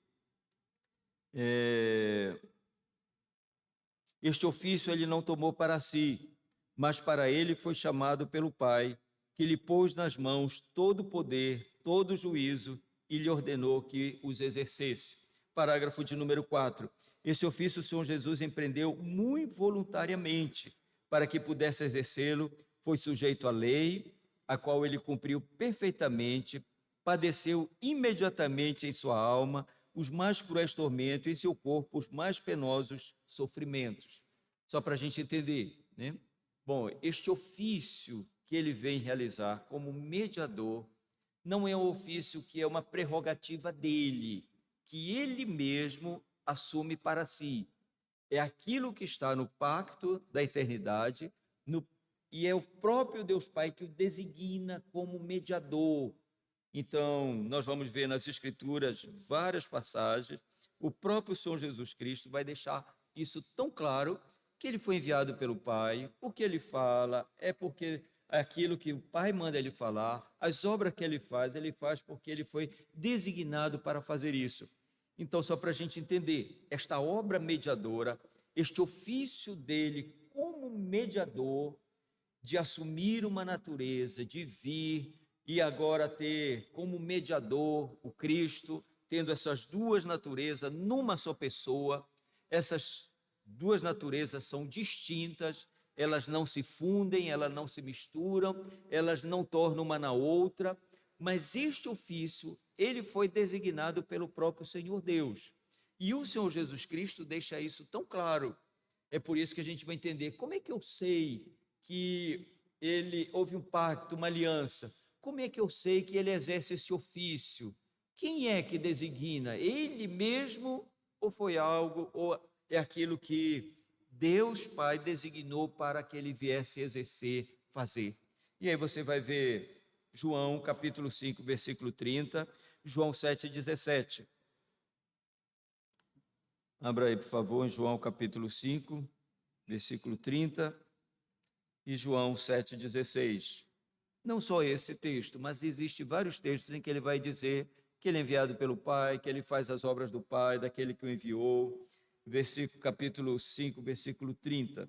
Este ofício ele não tomou para si, mas para ele foi chamado pelo Pai, que lhe pôs nas mãos todo o poder, todo o juízo, e lhe ordenou que os exercesse. Parágrafo de número 4. Esse ofício o Senhor Jesus empreendeu muito voluntariamente, para que pudesse exercê-lo, foi sujeito à lei, a qual ele cumpriu perfeitamente, padeceu imediatamente em sua alma os mais cruéis tormentos, em seu corpo os mais penosos sofrimentos. Só para a gente entender, né? Bom, este ofício que ele vem realizar como mediador não é um ofício que é uma prerrogativa dele, que ele mesmo assume para si. É aquilo que está no pacto da eternidade, e é o próprio Deus Pai que o designa como mediador. Então, nós vamos ver nas Escrituras várias passagens, o próprio Senhor Jesus Cristo vai deixar isso tão claro, que ele foi enviado pelo Pai, o que ele fala é porque aquilo que o Pai manda ele falar, as obras que ele faz porque ele foi designado para fazer isso. Então, só para a gente entender, esta obra mediadora, este ofício dele como mediador, de assumir uma natureza, de vir e agora ter como mediador o Cristo, tendo essas duas naturezas numa só pessoa. Essas duas naturezas são distintas, elas não se fundem, elas não se misturam, elas não tornam uma na outra, mas este ofício, ele foi designado pelo próprio Senhor Deus. E o Senhor Jesus Cristo deixa isso tão claro. É por isso que a gente vai entender como é que eu sei que houve um pacto, uma aliança. Como é que eu sei que ele exerce esse ofício? Quem é que designa? Ele mesmo ou foi algo, ou é aquilo que Deus Pai designou para que ele viesse exercer, fazer? E aí você vai ver João capítulo 5, versículo 30, João 7, 17. Abra aí, por favor, em João capítulo 5, versículo 30 e João 7, 16. Não só esse texto, mas existem vários textos em que ele vai dizer que ele é enviado pelo Pai, que ele faz as obras do Pai, daquele que o enviou. Capítulo 5, versículo 30.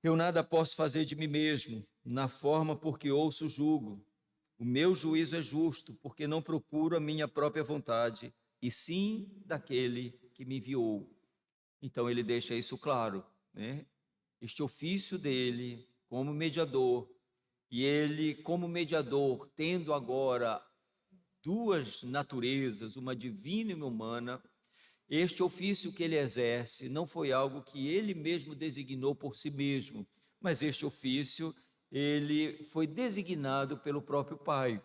Eu nada posso fazer de mim mesmo, na forma porque ouço o jugo. O meu juízo é justo, porque não procuro a minha própria vontade, e sim daquele que me enviou. Então ele deixa isso claro, né? Este ofício dele como mediador, e ele como mediador, tendo agora duas naturezas, uma divina e uma humana, este ofício que ele exerce não foi algo que ele mesmo designou por si mesmo, mas este ofício ele foi designado pelo próprio Pai.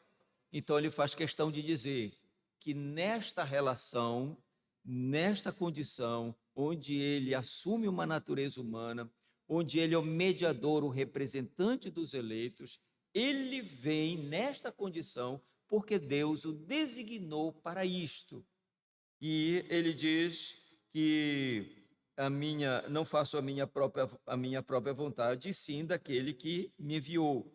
Então ele faz questão de dizer que nesta relação, nesta condição, onde ele assume uma natureza humana, onde ele é o mediador, o representante dos eleitos, ele vem nesta condição porque Deus o designou para isto. E ele diz que não faço a minha própria vontade, e sim daquele que me enviou.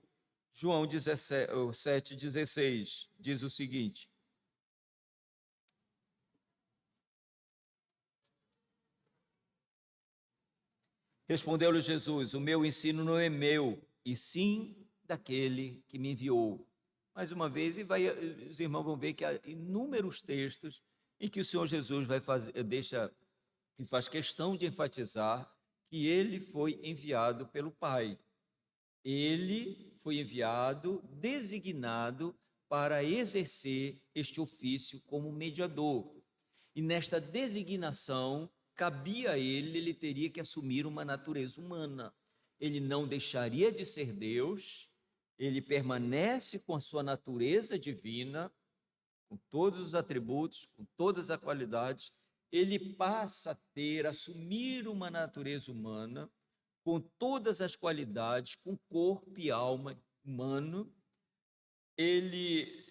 João 7,16 diz o seguinte: respondeu-lhe Jesus: o meu ensino não é meu, e sim daquele que me enviou. Mais uma vez, os irmãos vão ver que há inúmeros textos em que o Senhor Jesus faz questão de enfatizar que ele foi enviado pelo Pai. Ele foi enviado, designado para exercer este ofício como mediador. E nesta designação, cabia a ele teria que assumir uma natureza humana. Ele não deixaria de ser Deus, ele permanece com a sua natureza divina, com todos os atributos, com todas as qualidades, ele passa a assumir uma natureza humana, com todas as qualidades, com corpo e alma humano. Ele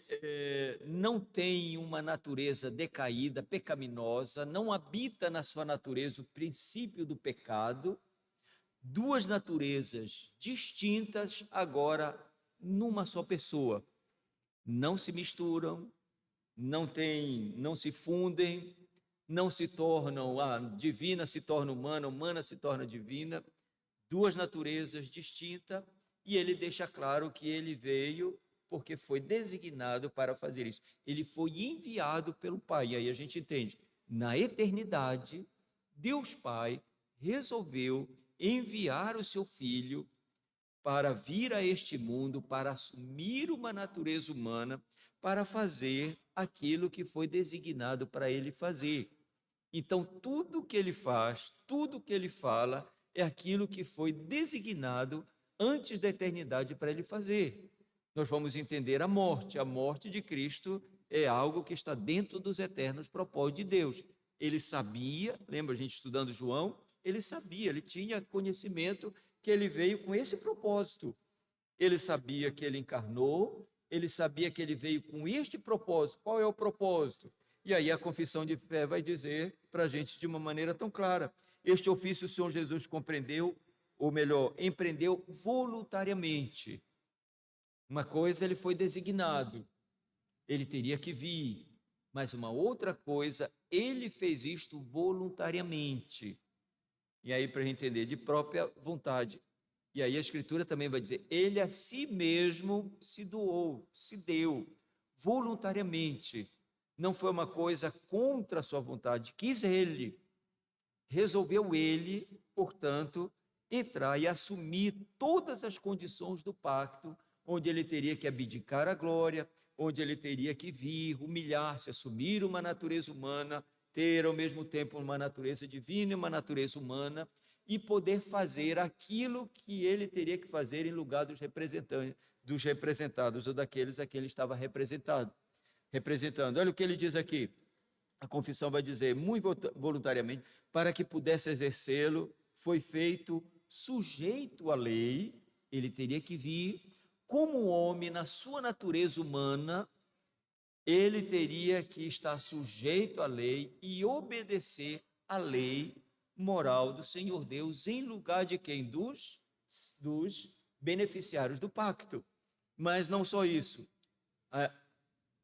não tem uma natureza decaída, pecaminosa, não habita na sua natureza o princípio do pecado. Duas naturezas distintas agora numa só pessoa. Não se misturam, não se fundem, não se tornam, a divina se torna humana, humana se torna divina, duas naturezas distintas, e ele deixa claro que ele veio porque foi designado para fazer isso. Ele foi enviado pelo Pai. E aí a gente entende, na eternidade, Deus Pai resolveu enviar o seu Filho para vir a este mundo, para assumir uma natureza humana, para fazer aquilo que foi designado para ele fazer. Então, tudo que ele faz, tudo que ele fala, é aquilo que foi designado antes da eternidade para ele fazer. Nós vamos entender a morte de Cristo é algo que está dentro dos eternos propósitos de Deus. Ele sabia, lembra a gente estudando João? Ele sabia, ele tinha conhecimento que ele veio com esse propósito. Ele sabia que ele encarnou, ele sabia que ele veio com este propósito. Qual é o propósito? E aí a confissão de fé vai dizer para a gente de uma maneira tão clara: este ofício o Senhor Jesus compreendeu, ou melhor, empreendeu voluntariamente. Uma coisa, ele foi designado, ele teria que vir, mas uma outra coisa, ele fez isto voluntariamente. E aí, para a gente entender, de própria vontade. E aí a Escritura também vai dizer, ele a si mesmo se doou, se deu, voluntariamente. Não foi uma coisa contra a sua vontade, quis ele. Resolveu ele, portanto, entrar e assumir todas as condições do pacto, onde ele teria que abdicar a glória, onde ele teria que vir, humilhar-se, assumir uma natureza humana, ter ao mesmo tempo uma natureza divina e uma natureza humana, e poder fazer aquilo que ele teria que fazer em lugar dos representantes, dos representados ou daqueles a quem ele estava representando. Olha o que ele diz aqui. A confissão vai dizer, muito voluntariamente, para que pudesse exercê-lo, foi feito sujeito à lei, ele teria que vir como homem na sua natureza humana, ele teria que estar sujeito à lei e obedecer à lei moral do Senhor Deus, em lugar de quem? Dos beneficiários do pacto. Mas não só isso.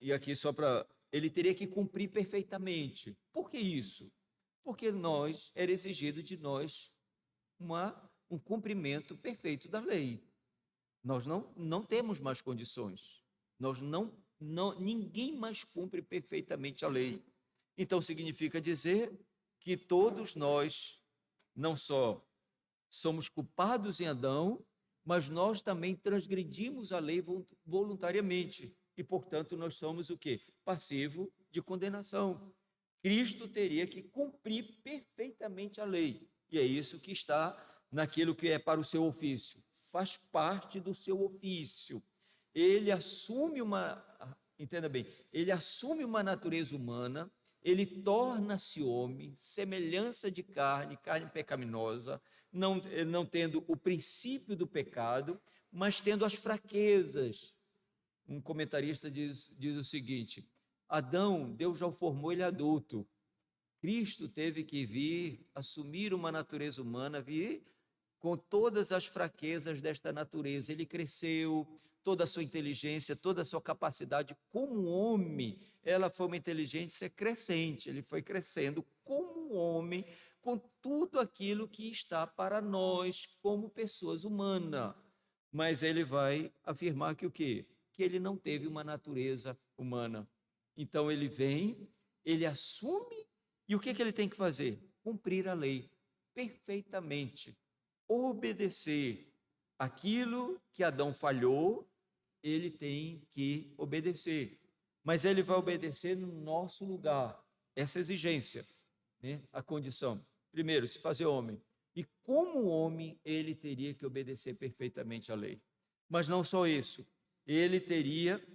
E aqui só para... Ele teria que cumprir perfeitamente. Por que isso? Porque era exigido de nós um cumprimento perfeito da lei. Nós não temos mais condições. Ninguém mais cumpre perfeitamente a lei. Então significa dizer que todos nós não só somos culpados em Adão, mas nós também transgredimos a lei voluntariamente. E, portanto, nós somos o quê? Passivo de condenação. Cristo teria que cumprir perfeitamente a lei. E é isso que está naquilo que é para o seu ofício. Faz parte do seu ofício. Ele assume entenda bem, ele assume uma natureza humana, ele torna-se homem, semelhança de carne pecaminosa, não tendo o princípio do pecado, mas tendo as fraquezas. Um comentarista diz o seguinte, Adão, Deus já o formou ele adulto. Cristo teve que vir, assumir uma natureza humana, vir com todas as fraquezas desta natureza. Ele cresceu, toda a sua inteligência, toda a sua capacidade como homem, ela foi uma inteligência crescente, ele foi crescendo como homem, com tudo aquilo que está para nós como pessoas humanas. Mas ele vai afirmar que o quê? Que ele não teve uma natureza humana. Então ele vem, ele assume, e o que ele tem que fazer? Cumprir a lei perfeitamente, obedecer aquilo que Adão falhou, ele tem que obedecer, mas ele vai obedecer no nosso lugar, essa exigência, né? A condição, primeiro, se fazer homem, e como homem ele teria que obedecer perfeitamente à lei, mas não só isso, ele teria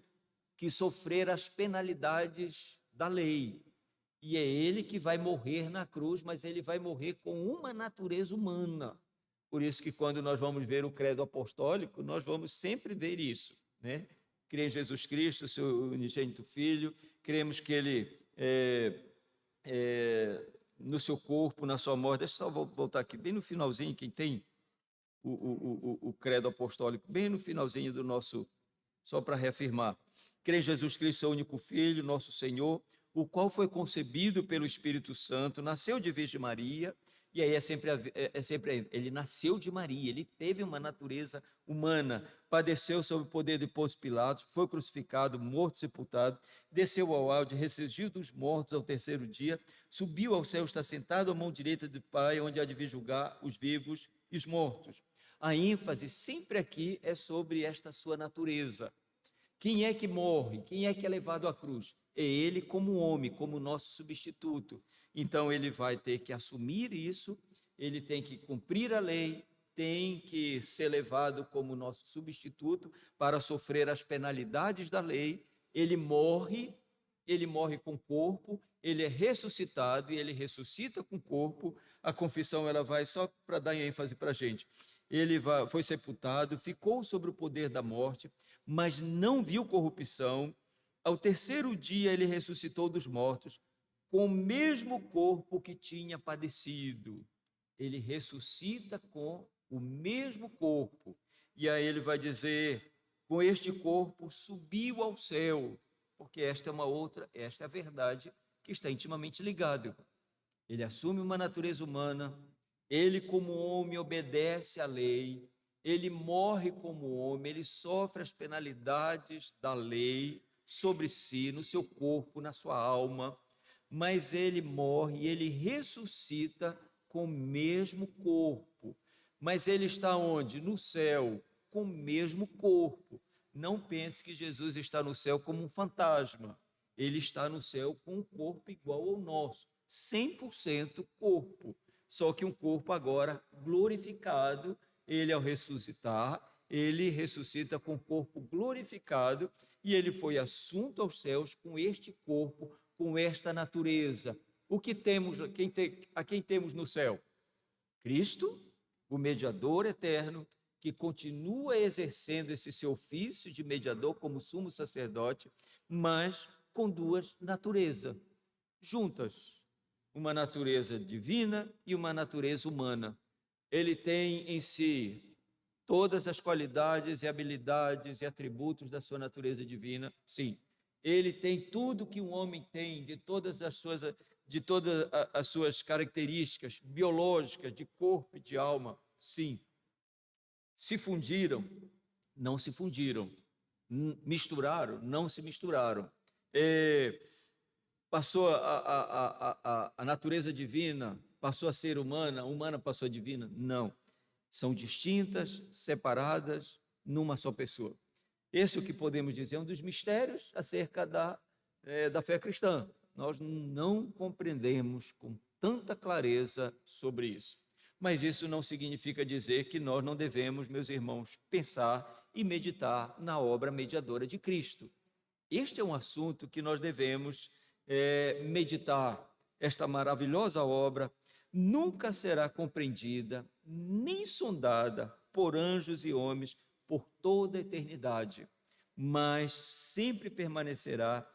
que sofrer as penalidades da lei, e é ele que vai morrer na cruz, mas ele vai morrer com uma natureza humana. Por isso que quando nós vamos ver o credo apostólico, nós vamos sempre ver isso, né? Crê em Jesus Cristo, seu unigênito Filho, cremos que ele no seu corpo, na sua morte. Deixa eu só voltar aqui, bem no finalzinho, quem tem o credo apostólico, bem no finalzinho do nosso, só para reafirmar. Crê em Jesus Cristo, seu único Filho, nosso Senhor, o qual foi concebido pelo Espírito Santo, nasceu de Virgem Maria, e aí ele nasceu de Maria, ele teve uma natureza humana, padeceu sob o poder de Pôncio Pilatos, foi crucificado, morto, sepultado, desceu ao alto, ressurgiu dos mortos ao terceiro dia, subiu ao céu, está sentado à mão direita do Pai, onde há de vir julgar os vivos e os mortos. A ênfase sempre aqui é sobre esta sua natureza. Quem é que morre? Quem é que é levado à cruz? É ele como homem, como nosso substituto. Então ele vai ter que assumir isso, ele tem que cumprir a lei, tem que ser levado como nosso substituto para sofrer as penalidades da lei. Ele morre com o corpo, ele é ressuscitado e ele ressuscita com o corpo. A confissão ela vai só para dar ênfase para a gente. Foi sepultado, ficou sobre o poder da morte, mas não viu corrupção. Ao terceiro dia ele ressuscitou dos mortos, com o mesmo corpo que tinha padecido. Ele ressuscita com o mesmo corpo. E aí ele vai dizer, com este corpo subiu ao céu, porque esta é a verdade que está intimamente ligada. Ele assume uma natureza humana, Ele, como homem, obedece à lei, ele morre como homem, ele sofre as penalidades da lei sobre si, no seu corpo, na sua alma, mas ele morre e ele ressuscita com o mesmo corpo. Mas ele está onde? No céu, com o mesmo corpo. Não pense que Jesus está no céu como um fantasma. Ele está no céu com um corpo igual ao nosso, 100% corpo. Só que um corpo agora glorificado. Ele, ao ressuscitar, ele ressuscita com o corpo glorificado e ele foi assunto aos céus com este corpo, com esta natureza. O que temos, a quem temos no céu? Cristo, o mediador eterno, que continua exercendo esse seu ofício de mediador como sumo sacerdote, mas com duas naturezas juntas, uma natureza divina e uma natureza humana. Ele tem em si todas as qualidades e habilidades e atributos da sua natureza divina, sim. Ele tem tudo que um homem tem, de todas as suas características biológicas, de corpo e de alma, sim. Se fundiram? Não se fundiram. Misturaram? Não se misturaram. Passou a natureza divina, passou a ser humana, humana passou a divina? Não. São distintas, separadas, numa só pessoa. Esse é o que podemos dizer, é um dos mistérios acerca da fé cristã. Nós não compreendemos com tanta clareza sobre isso. Mas isso não significa dizer que nós não devemos, meus irmãos, pensar e meditar na obra mediadora de Cristo. Este é um assunto que nós devemos meditar. Esta maravilhosa obra nunca será compreendida, nem sondada por anjos e homens por toda a eternidade, mas sempre permanecerá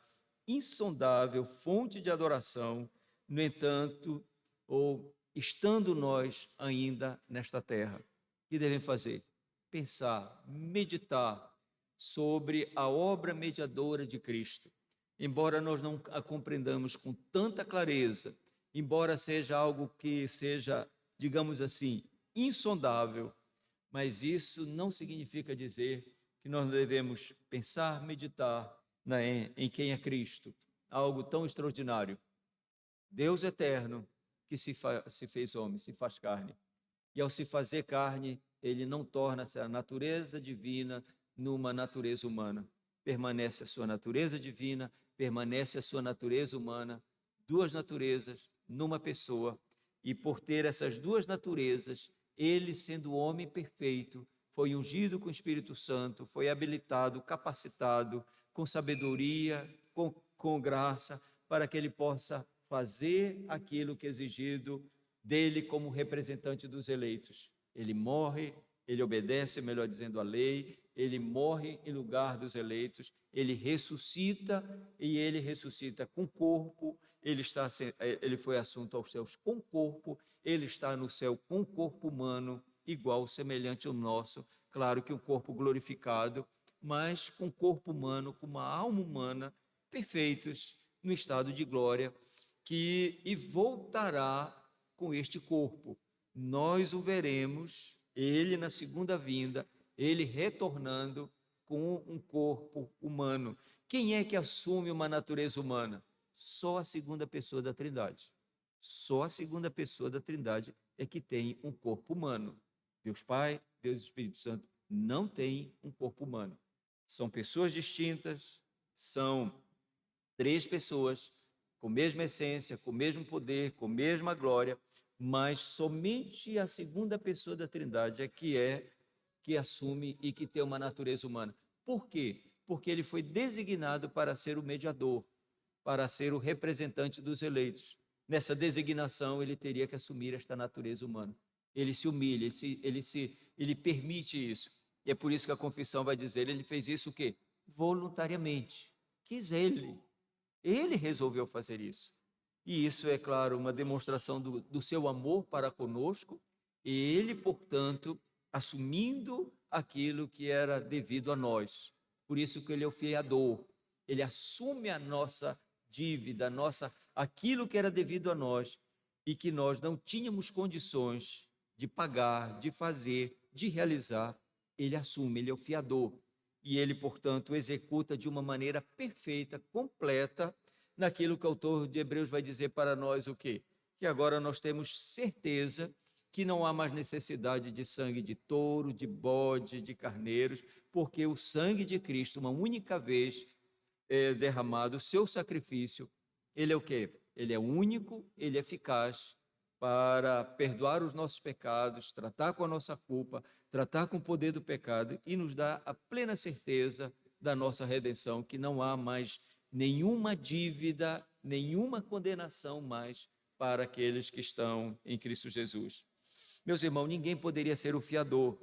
insondável, fonte de adoração. No entanto, ou estando nós ainda nesta terra, o que devemos fazer? Pensar, meditar sobre a obra mediadora de Cristo. Embora nós não a compreendamos com tanta clareza, embora seja algo que seja, digamos assim, insondável, mas isso não significa dizer que nós devemos pensar, meditar em quem é Cristo, algo tão extraordinário. Deus eterno que se fez homem, se faz carne. E ao se fazer carne, ele não torna a natureza divina numa natureza humana. Permanece a sua natureza divina, permanece a sua natureza humana, duas naturezas numa pessoa. E por ter essas duas naturezas, ele, sendo homem perfeito, foi ungido com o Espírito Santo, foi habilitado, capacitado, com sabedoria, com graça, para que ele possa fazer aquilo que é exigido dele como representante dos eleitos. Ele morre, ele obedece, melhor dizendo, a lei, ele morre em lugar dos eleitos, ele ressuscita e ele ressuscita com corpo, ele foi assunto aos céus com corpo, ele está no céu com corpo humano, igual, semelhante ao nosso, claro que um corpo glorificado, mas com corpo humano, com uma alma humana, perfeitos no estado de glória, e voltará com este corpo. Nós o veremos, ele na segunda vinda, ele retornando com um corpo humano. Quem é que assume uma natureza humana? Só a segunda pessoa da Trindade. Só a segunda pessoa da Trindade é que tem um corpo humano. Deus Pai, Deus Espírito Santo não tem um corpo humano. São pessoas distintas, são três pessoas com a mesma essência, com o mesmo poder, com a mesma glória, mas somente a segunda pessoa da Trindade é que assume e que tem uma natureza humana. Por quê? Porque ele foi designado para ser o mediador, para ser o representante dos eleitos. Nessa designação, ele teria que assumir esta natureza humana. Ele se humilha, ele permite isso. E é por isso que a confissão vai dizer, ele fez isso o quê? Voluntariamente. Quis ele. Ele resolveu fazer isso. E isso é, claro, uma demonstração do seu amor para conosco. E ele, portanto, assumindo aquilo que era devido a nós. Por isso que ele é o fiador. Ele assume a nossa dívida, aquilo que era devido a nós. e que nós não tínhamos condições de pagar, de fazer, de realizar, ele assume, ele é o fiador. E ele, portanto, executa de uma maneira perfeita, completa, naquilo que o autor de Hebreus vai dizer para nós o quê? Que agora nós temos certeza que não há mais necessidade de sangue de touro, de bode, de carneiros, porque o sangue de Cristo, uma única vez derramado, o seu sacrifício, ele é o quê? Ele é único, ele é eficaz para perdoar os nossos pecados, tratar com a nossa culpa, tratar com o poder do pecado e nos dar a plena certeza da nossa redenção, que não há mais nenhuma dívida, nenhuma condenação mais para aqueles que estão em Cristo Jesus. Meus irmãos, ninguém poderia ser o fiador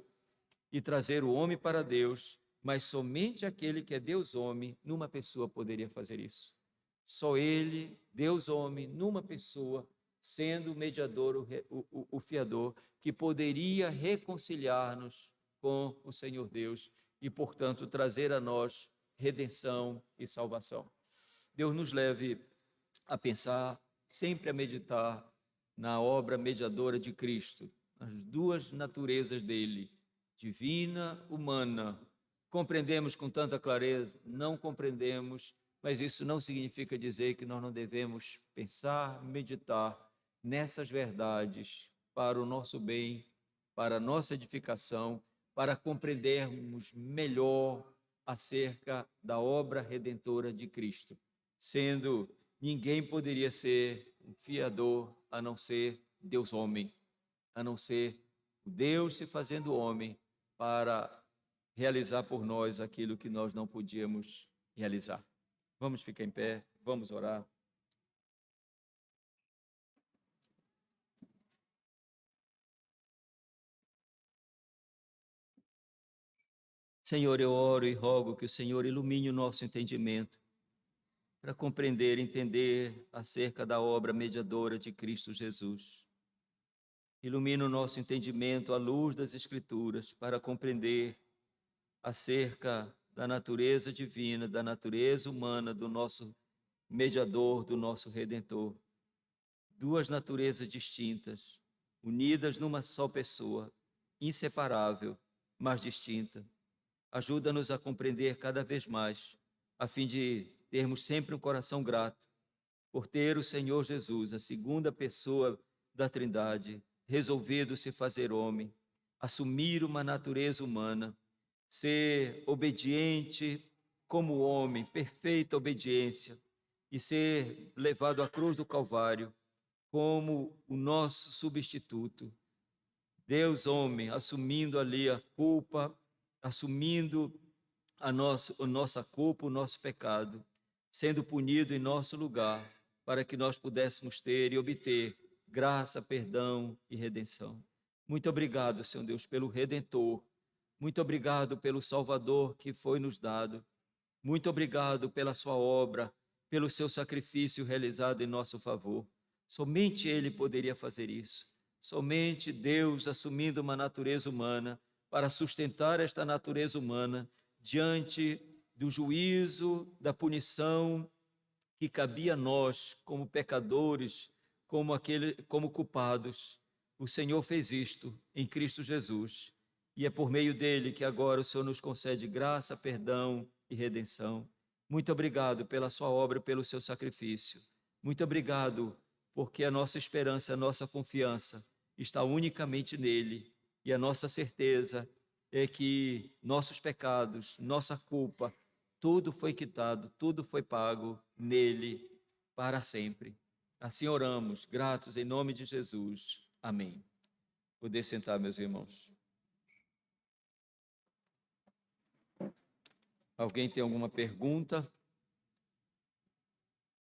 e trazer o homem para Deus, mas somente aquele que é Deus homem, numa pessoa poderia fazer isso. Só ele, Deus homem, numa pessoa, sendo o mediador, o fiador, que poderia reconciliar-nos com o Senhor Deus e, portanto, trazer a nós redenção e salvação. Deus nos leve a pensar, sempre a meditar na obra mediadora de Cristo, as duas naturezas dele, divina, humana. Compreendemos com tanta clareza? Não compreendemos, mas isso não significa dizer que nós não devemos pensar, meditar nessas verdades para o nosso bem, para a nossa edificação, para compreendermos melhor acerca da obra redentora de Cristo, sendo ninguém poderia ser um fiador a não ser Deus homem, a não ser Deus se fazendo homem para realizar por nós aquilo que nós não podíamos realizar. Vamos ficar em pé, vamos orar. Senhor, eu oro e rogo que o Senhor ilumine o nosso entendimento para compreender, entender acerca da obra mediadora de Cristo Jesus. Ilumina o nosso entendimento à luz das Escrituras para compreender acerca da natureza divina, da natureza humana do nosso mediador, do nosso redentor. Duas naturezas distintas, unidas numa só pessoa, inseparável, mas distinta. Ajuda-nos a compreender cada vez mais, a fim de termos sempre um coração grato por ter o Senhor Jesus, a segunda pessoa da Trindade, resolvido se fazer homem, assumir uma natureza humana, ser obediente como homem, perfeita obediência, e ser levado à cruz do Calvário como o nosso substituto. Deus homem, assumindo ali a culpa, assumindo a nossa culpa, o nosso pecado, sendo punido em nosso lugar, para que nós pudéssemos ter e obter graça, perdão e redenção. Muito obrigado, Senhor Deus, pelo Redentor. Muito obrigado pelo Salvador que foi nos dado. Muito obrigado pela sua obra, pelo seu sacrifício realizado em nosso favor. Somente Ele poderia fazer isso. Somente Deus assumindo uma natureza humana para sustentar esta natureza humana diante do juízo, da punição que cabia a nós como pecadores, como culpados. O Senhor fez isto em Cristo Jesus. E é por meio dele que agora o Senhor nos concede graça, perdão e redenção. Muito obrigado pela sua obra e pelo seu sacrifício. Muito obrigado porque a nossa esperança, a nossa confiança está unicamente nele. E a nossa certeza é que nossos pecados, nossa culpa, tudo foi quitado, tudo foi pago nele para sempre. Assim oramos, gratos em nome de Jesus. Amém. Poder sentar, meus irmãos. Alguém tem alguma pergunta?